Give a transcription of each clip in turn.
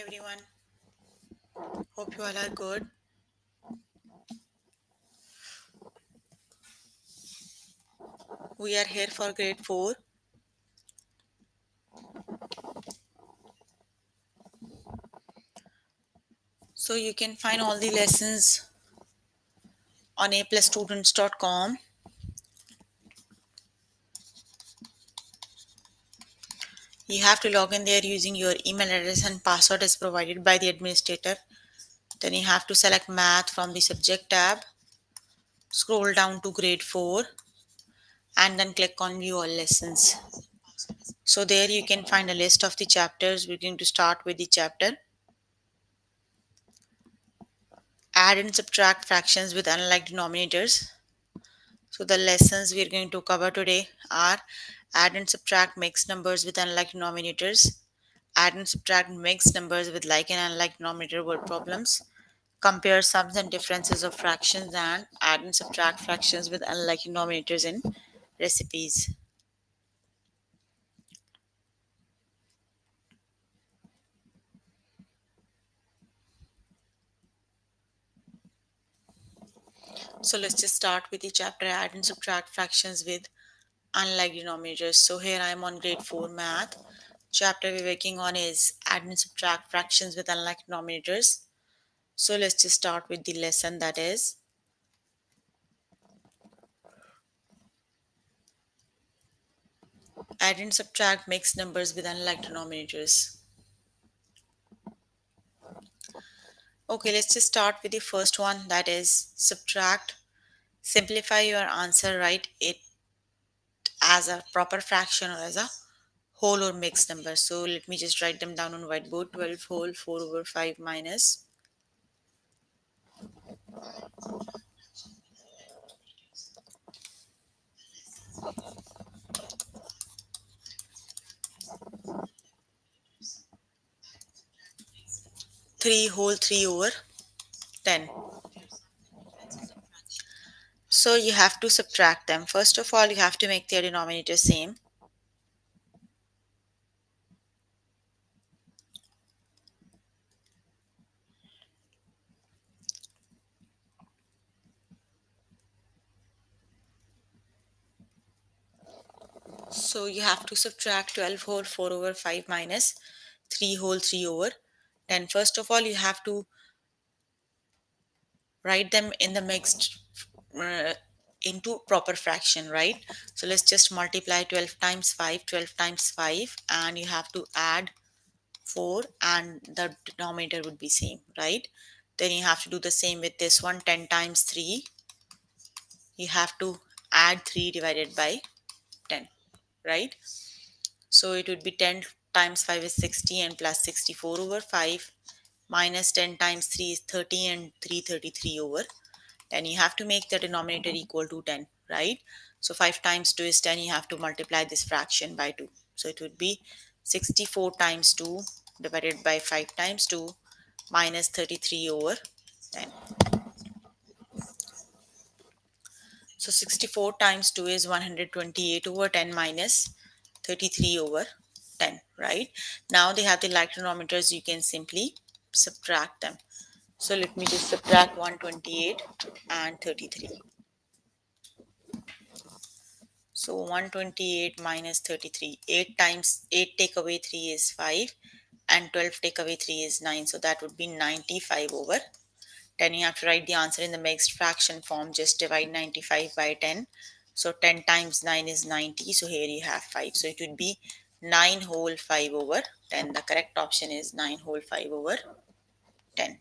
everyone. Hope you all are good. We are here for grade 4. So you can find all the lessons on aplusstudents.com. You have to log in there using your email address and password as provided by the administrator. Then you have to select math from the subject tab. Scroll down to grade 4 and then click on view all lessons. So there you can find a list of the chapters. We're going to start with the chapter add and subtract fractions with unlike denominators. So the lessons we are going to cover today are add and subtract mixed numbers with unlike denominators, add and subtract mixed numbers with like and unlike denominator word problems, compare sums and differences of fractions, and add and subtract fractions with unlike denominators in recipes. So let's just start with the chapter add and subtract fractions with unlike denominators. So here I am on grade 4 math. Chapter we're working on is add and subtract fractions with unlike denominators. So let's just start with the lesson, that is add and subtract mixed numbers with unlike denominators. Okay, let's just start with the first one, that is subtract. Simplify your answer, write it as a proper fraction or as a whole or mixed number. So let me just write them down on whiteboard. 12 whole 4 over 5 minus 3 whole 3 over 10. So you have to subtract them. First of all, you have to make their denominator same. So you have to subtract 12 whole 4 over 5 minus 3 whole 3 over 10. First of all, you have to write them in the mixed into proper fraction, right? So let's just multiply 12 times 5, 12 times 5, and you have to add 4 and the denominator would be same, right? Then you have to do the same with this one. 10 times 3, you have to add 3 divided by 10, right? So it would be 10 times 5 is 60 and plus 64 over 5 minus 10 times 3 is 30 and 333 over 10. You have to make the denominator equal to 10, right? So 5 times 2 is 10. You have to multiply this fraction by 2. So it would be 64 times 2 divided by 5 times 2 minus 33 over 10. So 64 times 2 is 128 over 10 minus 33 over 10, right? Now they have the like denominators, you can simply subtract them. So let me just subtract 128 and 33. So 128 minus 33. 8 times 8 take away 3 is 5 and 12 take away 3 is 9. So that would be 95 over 10. You have to write the answer in the mixed fraction form. Just divide 95 by 10. So 10 times 9 is 90. So here you have 5. So it would be 9 whole 5 over 10. The correct option is 9 whole 5 over 10.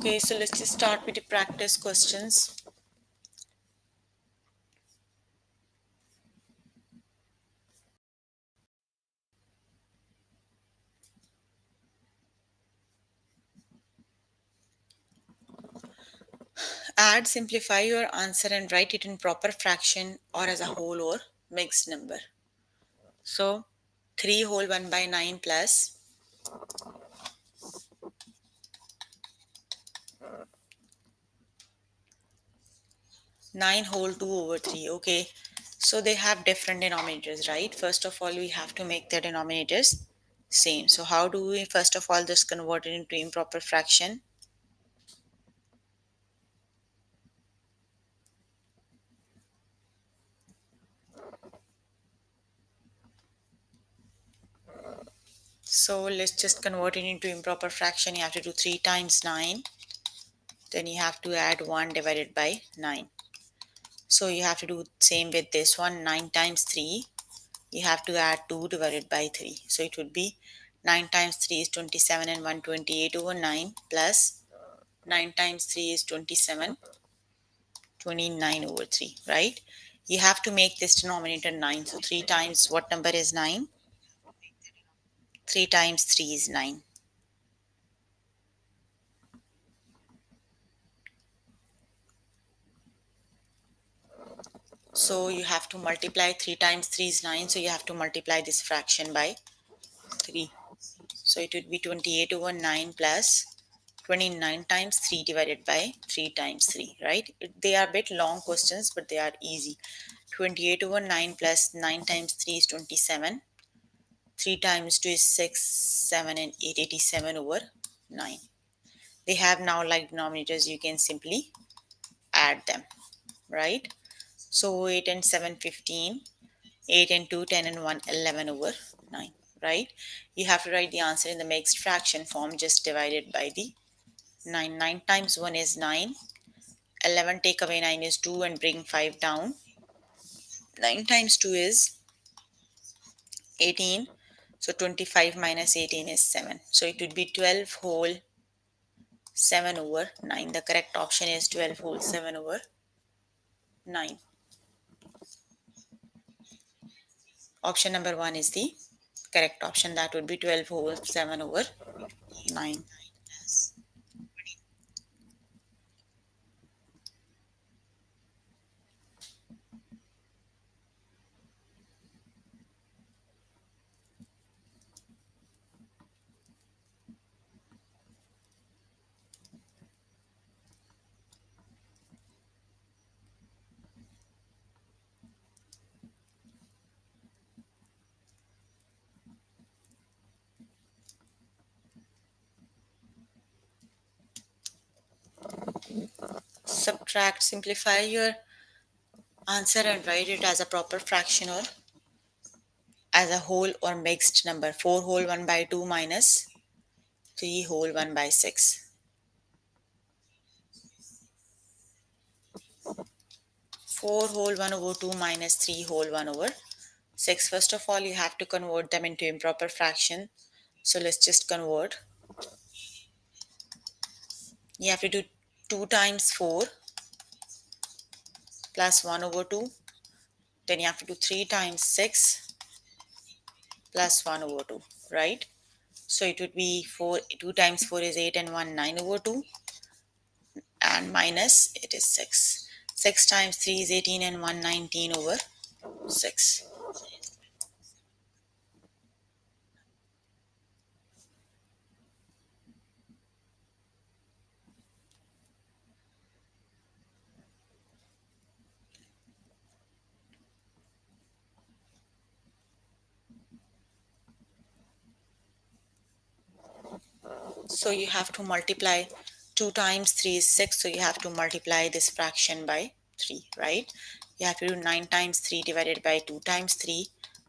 Okay, so let's just start with the practice questions. Add, simplify your answer and write it in proper fraction or as a whole or mixed number. So 3 whole 1 by 9 plus 9 whole 2 over 3. Okay. So they have different denominators, right? First of all, we have to make their denominators same. So how do we first of all just convert it into improper fraction? So let's just convert it into improper fraction. You have to do 3 times 9. Then you have to add 1 divided by 9. So you have to do same with this one. 9 times 3. You have to add 2 divided by 3. So it would be 9 times 3 is 27 and 128 over 9 plus 9 times 3 is 27, 29 over 3, right? You have to make this denominator 9. So 3 times what number is 9? 3 times 3 is 9. So you have to multiply 3 times 3 is 9. So you have to multiply this fraction by 3. So it would be 28 over 9 plus 29 times 3 divided by 3 times 3, right? They are a bit long questions, but they are easy. 28 over 9 plus 9 times 3 is 27. 3 times 2 is 6, 7 and 8, 87 over 9. They have now like denominators, you can simply add them, right? So 8 and 7, 15. 8 and 2, 10 and 1, 11 over 9, right? You have to write the answer in the mixed fraction form, just divided by the 9. 9 times 1 is 9. 11 take away 9 is 2 and bring 5 down. 9 times 2 is 18. So 25 minus 18 is 7. So it would be 12 whole 7 over 9. The correct option is 12 whole 7 over 9. Option number 1 is the correct option. That would be 12 whole 7 over 9. Subtract, simplify your answer and write it as a proper fraction or as a whole or mixed number. 4 whole 1 by 2 minus 3 whole 1 by 6. 4 whole 1 over 2 minus 3 whole 1 over 6. First of all, you have to convert them into improper fraction. So let's just convert. You have to do 2 times 4 plus 1 over 2. Then you have to do 3 times 6 plus 1 over 2, right? So it would be 4, 2 times 4 is 8 and 1, 9 over 2. And minus it is 6. 6 times 3 is 18 and 1, 19 over 6. So you have to multiply 2 times 3 is 6. So you have to multiply this fraction by 3, right? You have to do 9 times 3 divided by 2 times 3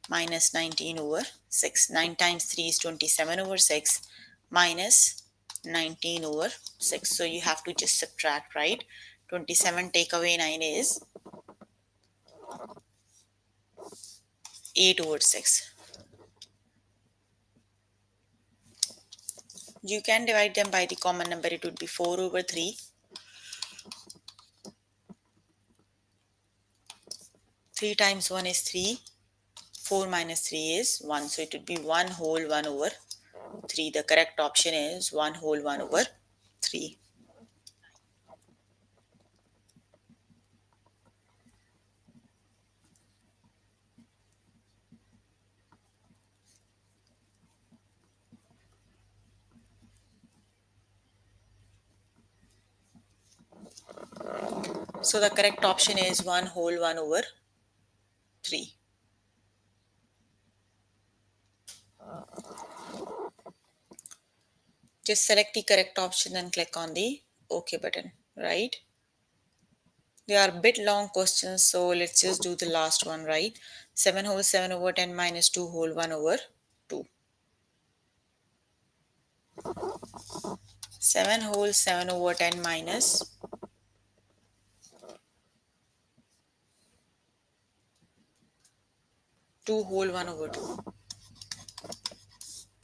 minus 19 over 6. 9 times 3 is 27 over 6 minus 19 over 6. So you have to just subtract, right? 27 take away 9 is 8 over 6. You can divide them by the common number. It would be 4 over 3. 3 times 1 is 3. 4 minus 3 is 1. So it would be 1 whole 1 over 3. The correct option is 1 whole 1 over 3. So the correct option is 1 whole 1 over 3. Just select the correct option and click on the OK button, right? They are a bit long questions, so let's just do the last one, right? 7 whole 7 over 10 minus 2 whole 1 over 2. 7 whole 7 over 10 minus 2 whole 1 over 2.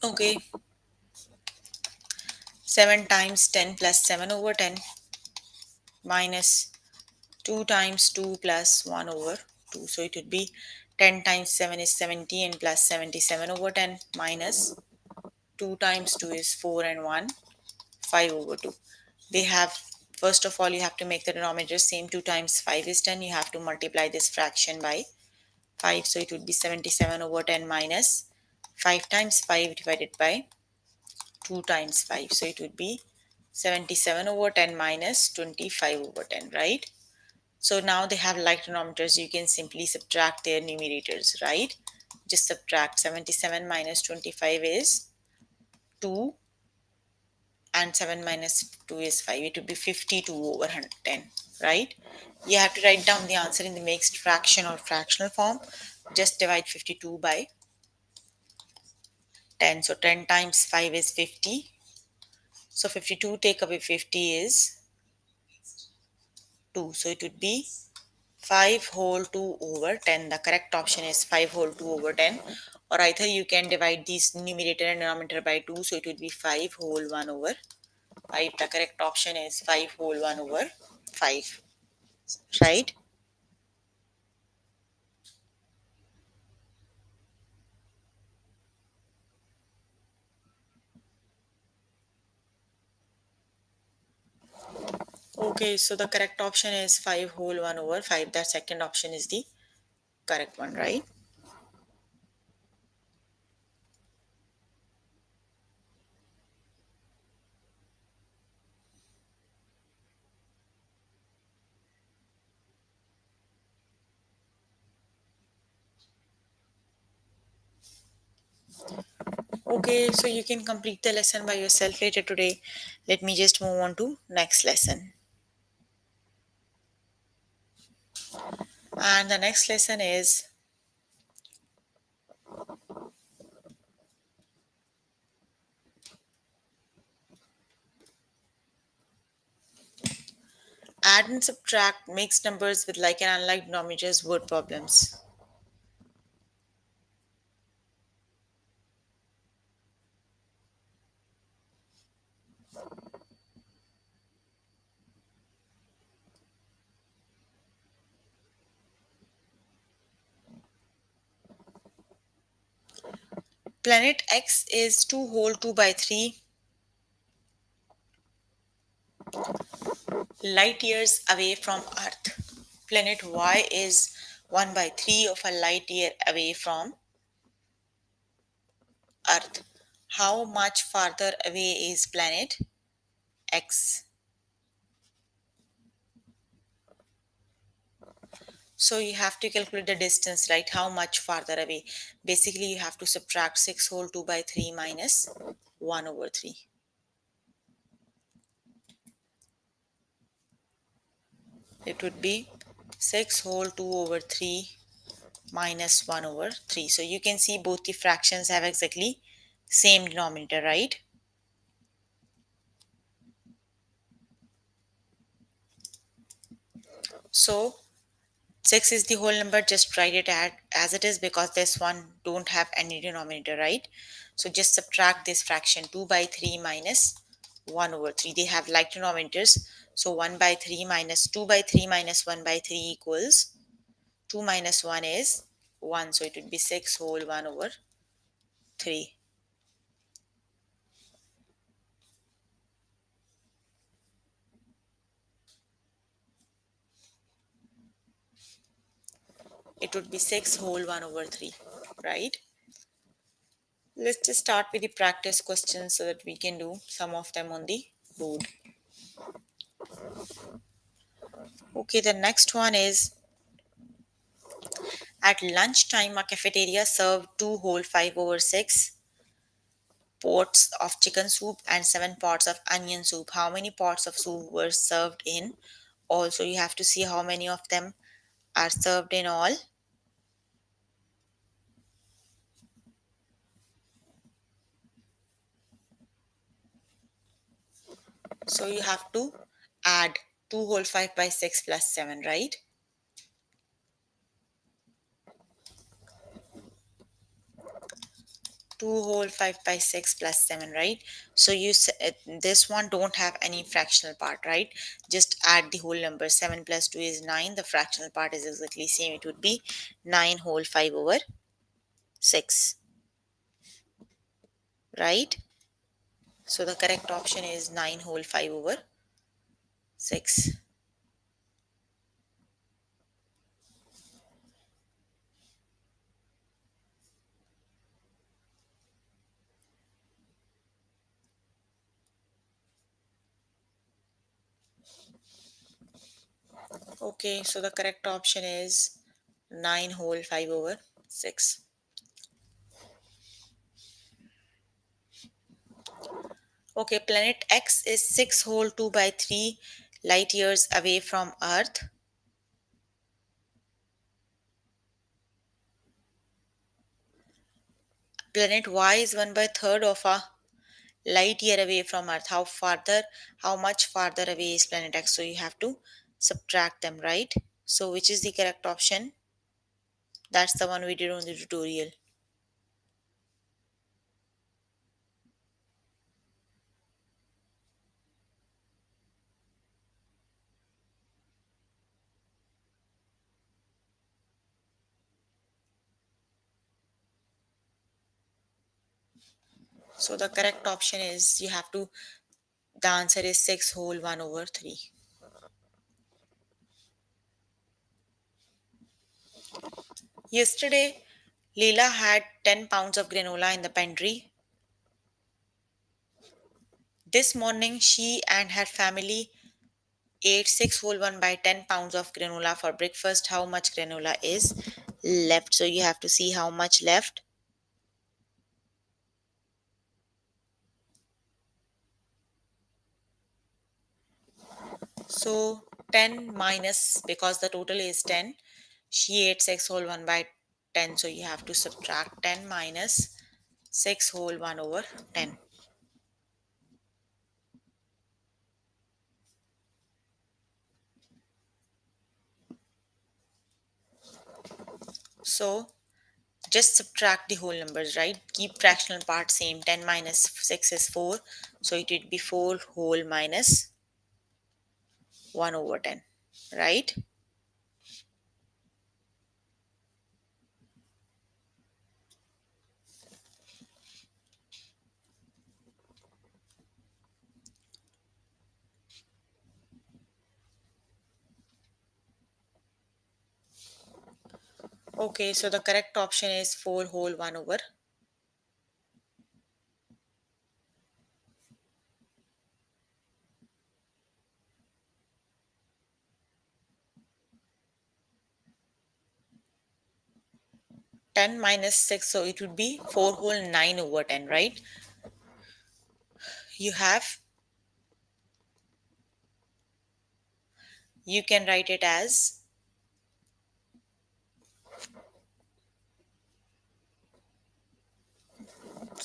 Okay, 7 times 10 plus 7 over 10 minus 2 times 2 plus 1 over 2. So it would be 10 times 7 is 70 and plus 77 over 10 minus 2 times 2 is 4 and 1, 5 over 2. They have, first of all, you have to make the denominator same. 2 times 5 is 10. You have to multiply this fraction by 5. So it would be 77 over 10 minus 5 times 5 divided by 2 times 5. So it would be 77 over 10 minus 25 over 10, right? So now they have like denominators. You can simply subtract their numerators, right? Just subtract. 77 minus 25 is 2 and 7 minus 2 is 5. It would be 52 over 10, right? You have to write down the answer in the mixed fraction or fractional form. Just divide 52 by 10. So 10 times 5 is 50. So 52 take away 50 is 2. So it would be 5 whole 2 over 10. The correct option is 5 whole 2 over 10. Or either you can divide these numerator and denominator by 2. So it would be 5 whole 1 over 5. The correct option is 5 whole 1 over 5. Right? Okay, so the correct option is 5 whole 1 over 5. The second option is the correct one, right? Okay, so you can complete the lesson by yourself later today. Let me just move on to next lesson. And the next lesson is add and subtract mixed numbers with like and unlike denominators word problems. Planet X is 2 whole 2 by 3 light years away from Earth. Planet Y is 1 by 3 of a light year away from Earth. How much farther away is planet X? So you have to calculate the distance, right? How much farther away? Basically, you have to subtract 6 whole 2 by 3 minus 1 over 3. It would be 6 whole 2 over 3 minus 1 over 3. So you can see both the fractions have exactly same denominator, right? So 6 is the whole number, just write it as it is because this one don't have any denominator, right? So just subtract this fraction 2 by 3 minus 1 over 3. They have like denominators. So 1 by 3 minus 2 by 3 minus 1 by 3 equals 2 minus 1 is 1. So it would be 6 whole 1 over 3. It would be 6 whole 1 over 3, right? Let's just start with the practice questions so that we can do some of them on the board. Okay, the next one is at lunchtime, a cafeteria served 2 whole 5/6 pots of chicken soup and 7 pots of onion soup. How many pots of soup were served in? Also, you have to see how many of them are served in all. So you have to add 2 whole 5/6 plus 7, right? 2 whole 5/6 plus 7, right? So this one don't have any fractional part, right? Just add the whole number. 7 plus 2 is 9. The fractional part is exactly same. It would be 9 whole 5 over 6, right? So the correct option is 9 whole 5 over 6. Okay, so the correct option is 9 whole 5 over 6. Okay, planet X is 6 whole 2 by 3 light years away from Earth. Planet Y is 1 by third of a light year away from Earth. How much farther away is planet X? So you have to subtract them, right? So which is the correct option? That's the one we did on the tutorial. So the correct option is the answer is 6 whole 1 over 3. Yesterday, Leela had 10 pounds of granola in the pantry. This morning, she and her family ate 6 whole 1 by 10 pounds of granola for breakfast. How much granola is left? So you have to see how much left. So 10 minus, because the total is 10, she ate 6 whole 1 by 10. So you have to subtract 10 minus 6 whole 1 over 10. So just subtract the whole numbers, right? Keep fractional part same. 10 minus 6 is 4. So it would be 4 whole minus 1 over 10, right? Okay, so the correct option is 4 whole 1 over 10 minus 6. So it would be 4 whole 9 over 10, right? You have, you can write it as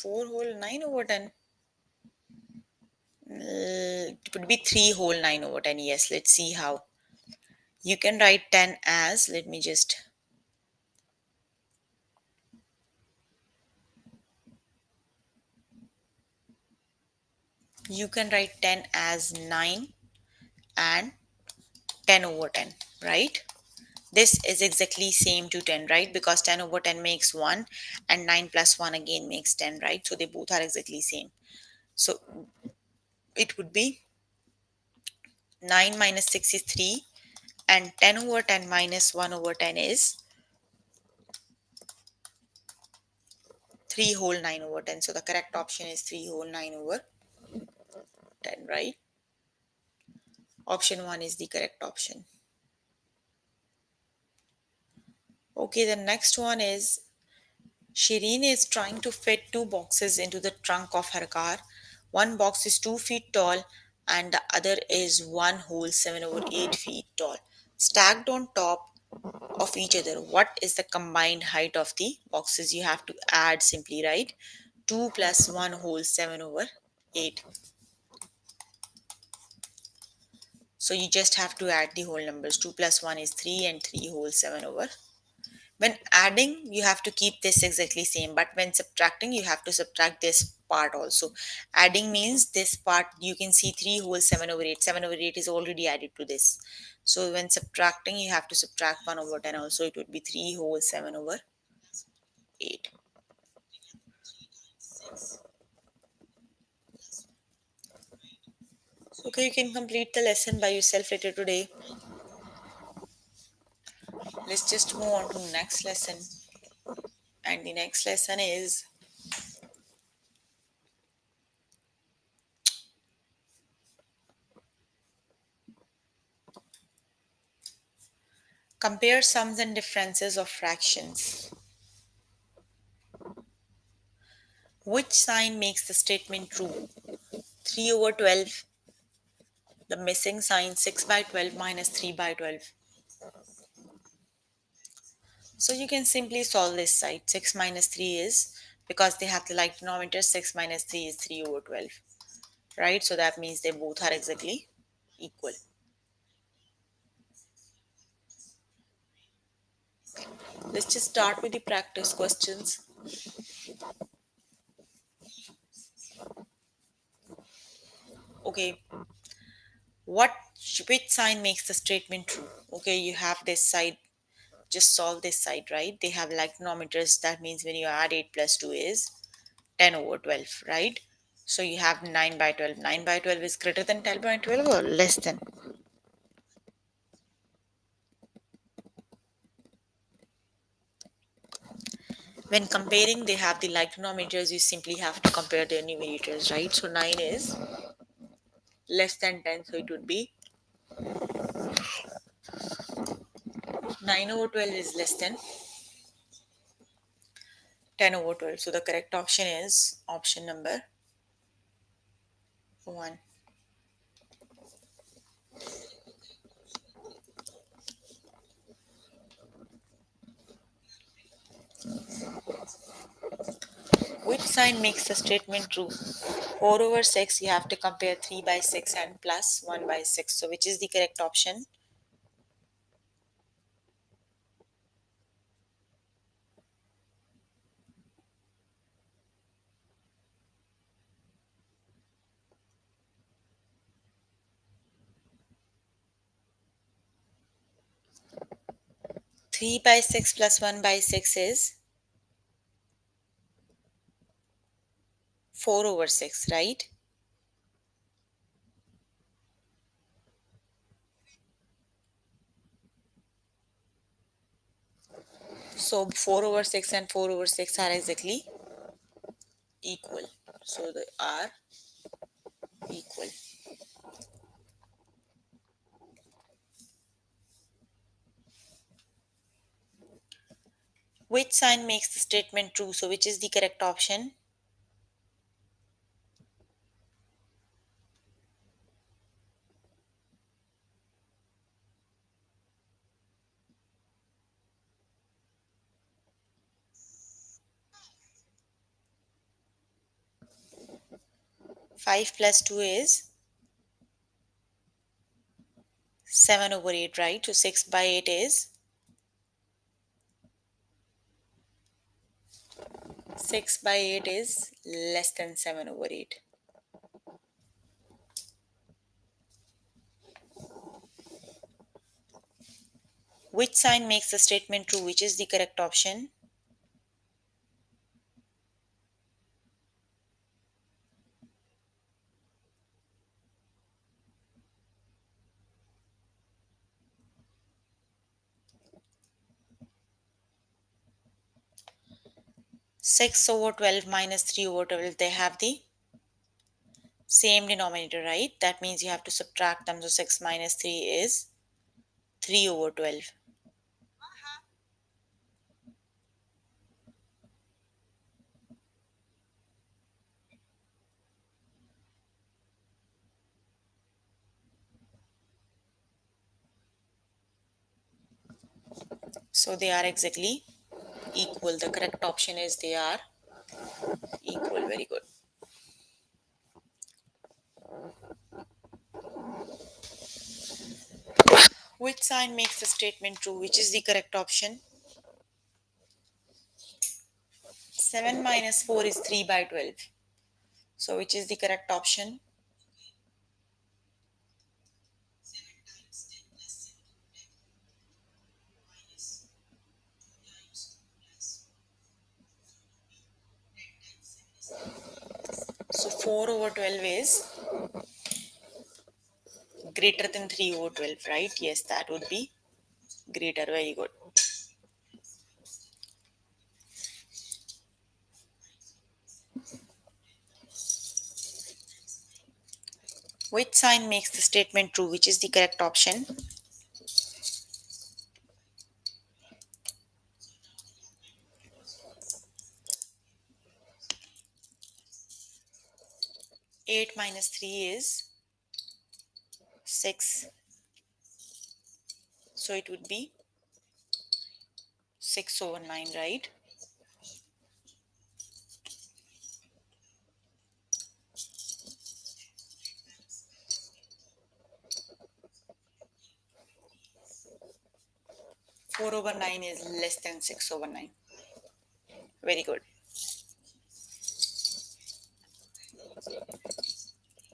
4 whole 9 over 10. It would be 3 whole 9 over 10. Yes, let's see how. You can write 10 as, let me just, you can write 10 as 9 and 10 over 10, right? This is exactly same to 10, right? Because 10 over 10 makes 1 and 9 plus 1 again makes 10, right? So they both are exactly same. So it would be 9 minus 6 is 3 and 10 over 10 minus 1 over 10 is 3 whole 9 over 10. So the correct option is 3 whole 9 over 10, right? Option 1 is the correct option. Okay, the next one is Shireen is trying to fit two boxes into the trunk of her car. One box is 2 feet tall and the other is one whole 7 over 8 feet tall. Stacked on top of each other, what is the combined height of the boxes? You have to add simply, right? 2 plus 1 whole 7 over 8. So you just have to add the whole numbers. 2 plus 1 is 3 and 3 whole 7 over. When adding, you have to keep this exactly same, but when subtracting, you have to subtract this part also. Adding means this part, you can see 3 whole 7 over 8. 7 over 8 is already added to this. So when subtracting, you have to subtract 1 over 10 also. It would be 3 whole 7 over 8. Okay, you can complete the lesson by yourself later today. Let's just move on to next lesson. And the next lesson is compare sums and differences of fractions. Which sign makes the statement true? 3 over 12, the missing sign 6 by 12 minus 3 by 12. So you can simply solve this side. 6 minus 3 is, because they have the like denominator, 6 minus 3 is 3 over 12. Right? So that means they both are exactly equal. Let's just start with the practice questions. Okay, what which sign makes the statement true? Okay, you have this side, just solve this side, right? They have like denominators, that means when you add 8 plus 2 is 10 over 12, right? So you have 9 by 12. 9 by 12 is greater than 10 by 12 or less than? When comparing, they have the like denominators, you simply have to compare their numerators, right? So 9 is less than 10, so it would be 9 over 12 is less than 10 over 12. So the correct option is option number 1. Which sign makes the statement true? 4 over 6, you have to compare 3 by 6 and plus 1 by 6. So which is the correct option? 3 by 6 plus 1 by 6 is 4 over 6, right? So 4 over 6 and 4 over 6 are exactly equal. So they are equal. Which sign makes the statement true? So which is the correct option? 5 plus 2 is 7 over 8, right? So 6 by 8 is 6 by 8 is less than 7 over 8. Which sign makes the statement true? Which is the correct option? 6 over 12 minus 3 over 12, they have the Same denominator, right? That means you have to subtract them. So 6 minus 3 is 3 over 12. So they are exactly equal. The correct option is they are equal. Very good. Which sign makes the statement true? Which is the correct option? 7 minus 4 is 3 by 12. So which is the correct option? So 4 over 12 is greater than 3 over 12, right? Yes, that would be greater. Very good. Which sign makes the statement true? Which is the correct option? 8 minus 3 is 6. So it would be 6 over 9, right? 4 over 9 is less than 6 over 9. Very good.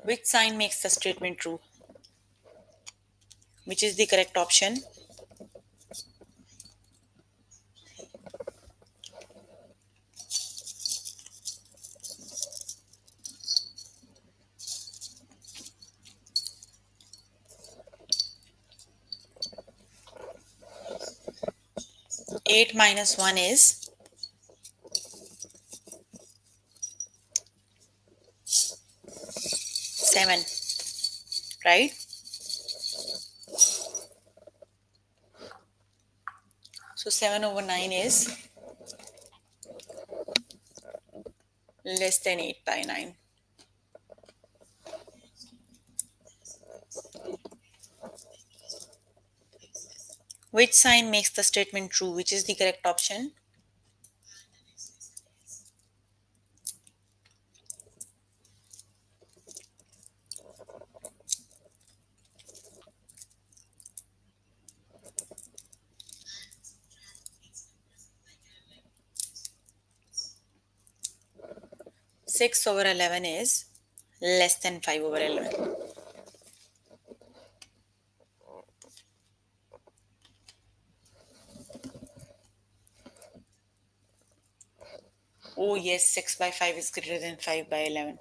Which sign makes the statement true? Which is the correct option? 8 minus 1 is 7, right? So 7 over 9 is less than 8 by 9. Which sign makes the statement true? Which is the correct option? 6 over 11 is less than 5 over 11. Oh, yes, 6 by 5 is greater than 5 by 11.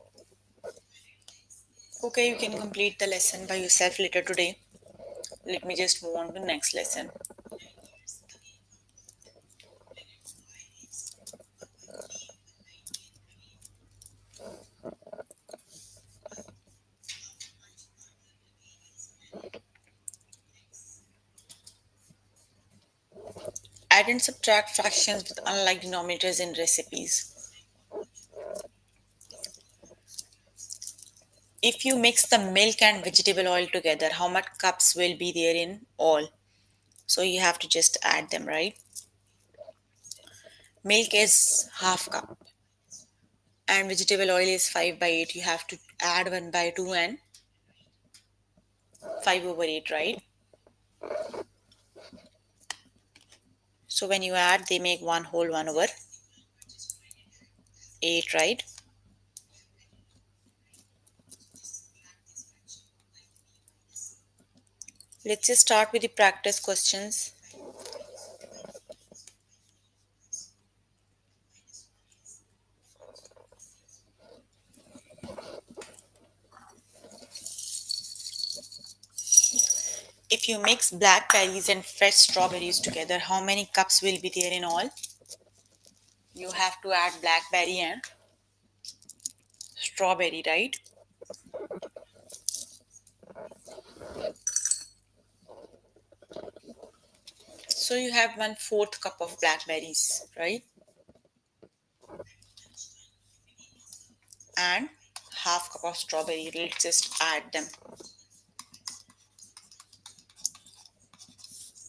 Okay, you can complete the lesson by yourself later today. Let me just move on to next lesson. Add and subtract fractions with unlike denominators in recipes. If you mix the milk and vegetable oil together, how much cups will be there in all? So you have to just add them, right? Milk is half cup and vegetable oil is 5 by 8. You have to add 1 by 2 and 5 over 8, right? So when you add, they make 1 whole 1 over 8, right? Let's just start with the practice questions. If you mix blackberries and fresh strawberries together, how many cups will be there in all? You have to add blackberry and strawberry, right? So you have 1/4 cup of blackberries, right? And half cup of strawberry. Let's just add them.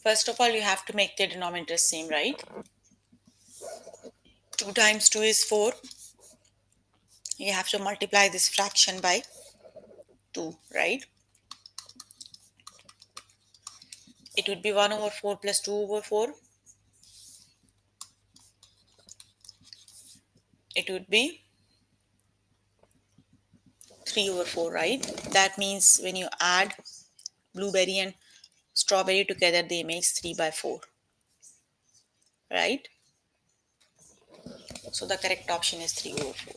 First of all, you have to make the denominators same, right? 2 times 2 is 4. You have to multiply this fraction by 2, right? It would be 1 over 4 plus 2 over 4. It would be 3 over 4, right? That means when you add blueberry and strawberry together, they makes 3 by 4, right? So the correct option is 3 over 4.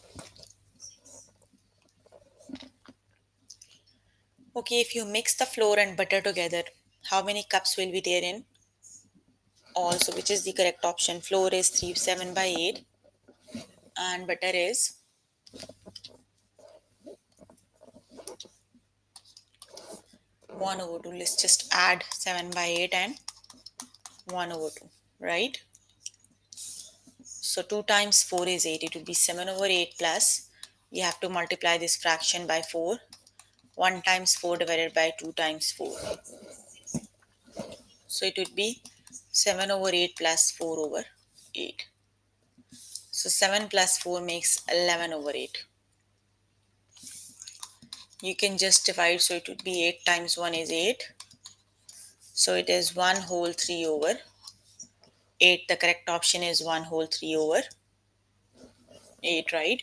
Okay, if you mix the flour and butter together, how many cups will be there in all? So which is the correct option? Flour is 3 7 by 8 and butter is 1 over 2. Let's just add 7 by 8 and 1 over 2, right? So 2 times 4 is 8. It would be 7 over 8 plus. You have to multiply this fraction by 4. 1 times 4 divided by 2 times 4. So it would be 7 over 8 plus 4 over 8. So 7 plus 4 makes 11 over 8. You can just divide, so it would be 8 times 1 is 8. So it is 1 whole 3 over 8. The correct option is 1 whole 3 over 8, right?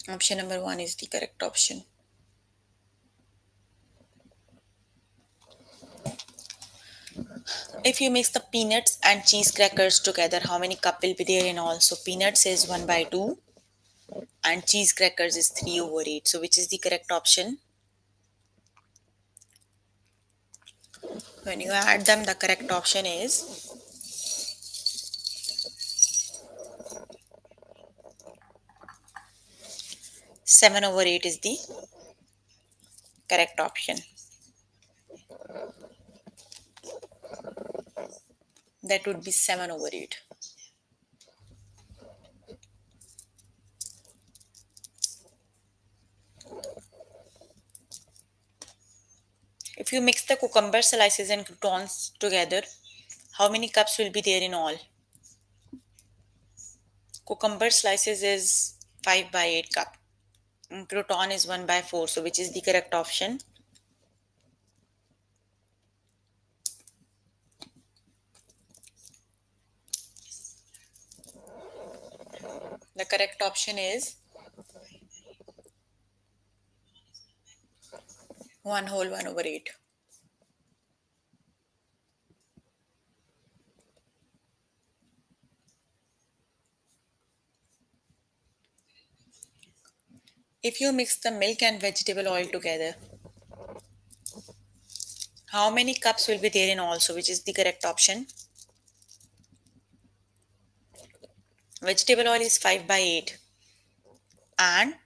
Option number 1 is the correct option. If you mix the peanuts and cheese crackers together, how many cup will be there in all? So peanuts is 1 by 2 and cheese crackers is 3 over 8. So which is the correct option? When you add them, the correct option is 7 over 8 is the correct option. That would be 7 over 8. If you mix the cucumber slices and croutons together, how many cups will be there in all? Cucumber slices is 5 by 8 cup. And crouton is 1 by 4. So which is the correct option? The correct option is 1 whole 1 over 8. If you mix the milk and vegetable oil together, how many cups will be there in all? So which is the correct option? Vegetable oil is 5 by 8 and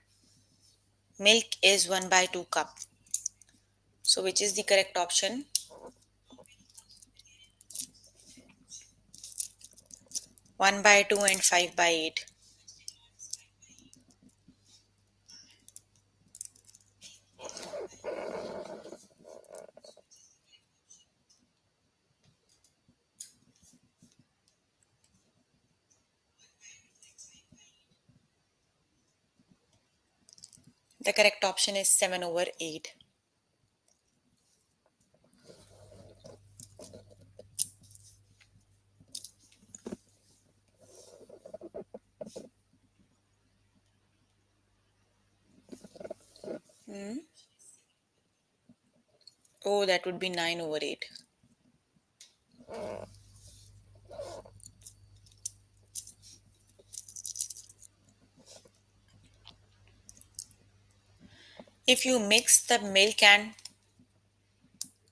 milk is 1 by 2 cup. So which is the correct option? 1 by 2 and 5 by 8. The correct option is 7 over 8. Oh, that would be 9 over 8. If you mix the milk and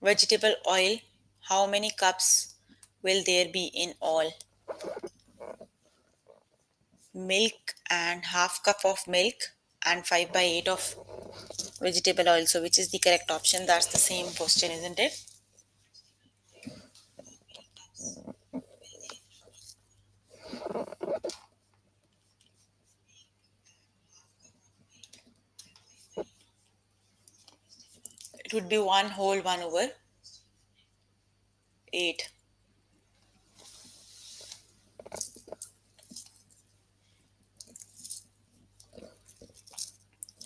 vegetable oil, how many cups will there be in all? Milk and half cup of milk and 5 by 8 of Vegetable oil. So which is the correct option? That's the same question, isn't it? It would be 1 whole 1 over 8.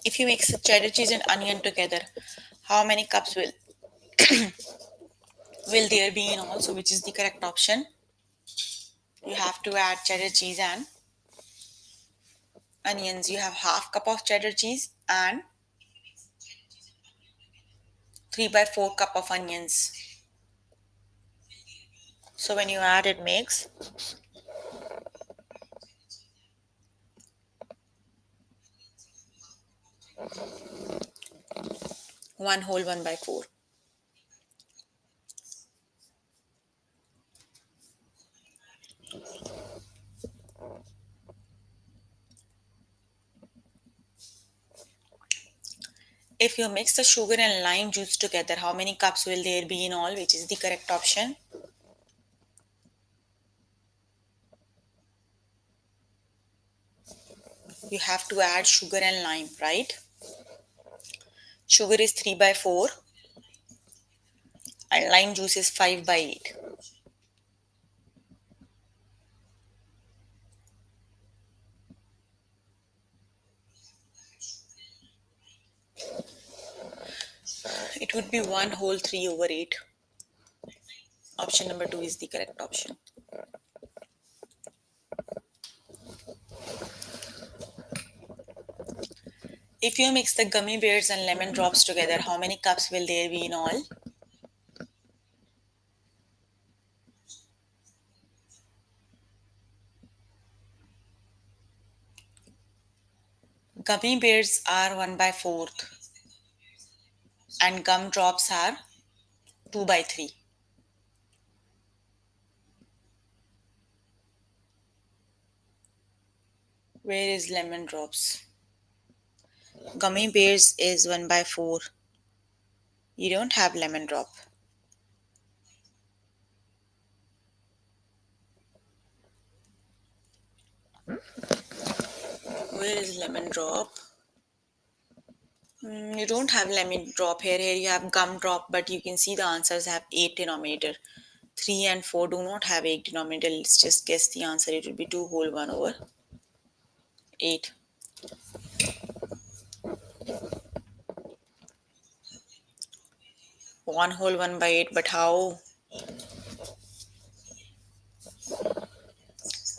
If you mix cheddar cheese and onion together, how many cups will there be in all? So which is the correct option? You have to add cheddar cheese and onions. You have half cup of cheddar cheese and 3 by 4 cup of onions. So when you add, it makes 1 whole 1 by 4. If you mix the sugar and lime juice together, how many cups will there be in all? Which is the correct option? You have to add sugar and lime, right? Sugar is 3 by 4 and lime juice is 5 by 8. It would be 1 whole 3 over 8. Option number 2 is the correct option. If you mix the gummy bears and lemon drops together, how many cups will there be in all? Gummy bears are 1 by 4th and gum drops are 2 by 3. Where is lemon drops? Gummy bears is 1 by 4. You don't have lemon drop. Where is lemon drop? You don't have lemon drop here. Here you have gum drop, but you can see the answers have 8 denominator. 3 and 4 do not have 8 denominator. Let's just guess the answer. It will be 2 whole 1 over 8. 1 whole 1 by 8, but how?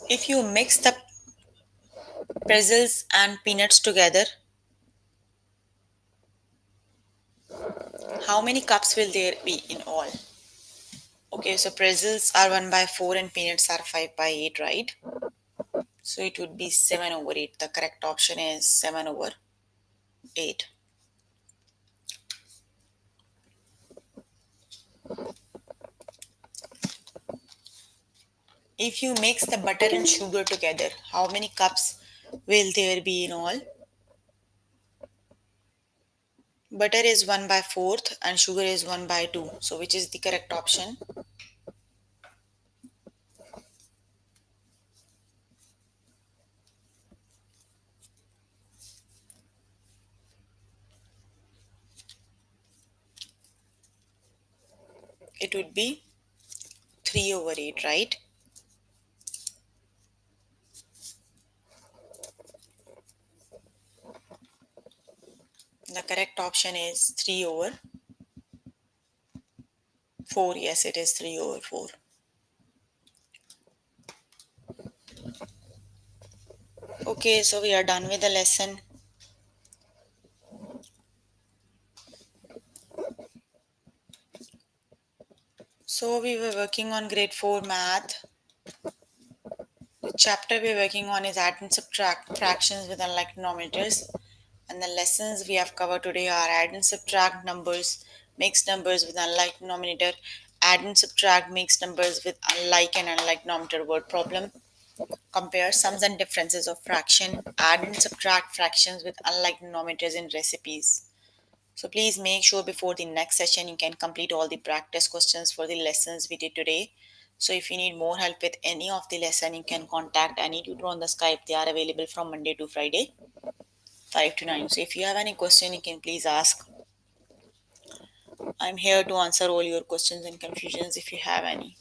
If you mix the pretzels and peanuts together, how many cups will there be in all? Okay, so pretzels are 1 by 4 and peanuts are 5 by 8, right? So it would be 7 over 8. The correct option is 7 over 8. If you mix the butter and sugar together, how many cups will there be in all? Butter is 1 by 4th and sugar is 1 by 2. So which is the correct option? It would be 3 over 8, right? The correct option is 3 over 4. Yes, it is 3 over 4. Okay, so we are done with the lesson. So we were working on grade 4 math. The chapter we're working on is add and subtract fractions with unlike denominators. And the lessons we have covered today are add and subtract numbers, mixed numbers with unlike denominator, add and subtract mixed numbers with unlike and unlike denominator word problem, compare sums and differences of fraction, add and subtract fractions with unlike denominators in recipes. So please make sure before the next session you can complete all the practice questions for the lessons we did today. So if you need more help with any of the lesson, you can contact any tutor on the Skype. They are available from Monday to Friday, 5 to 9. So if you have any question, you can please ask. I'm here to answer all your questions and confusions if you have any.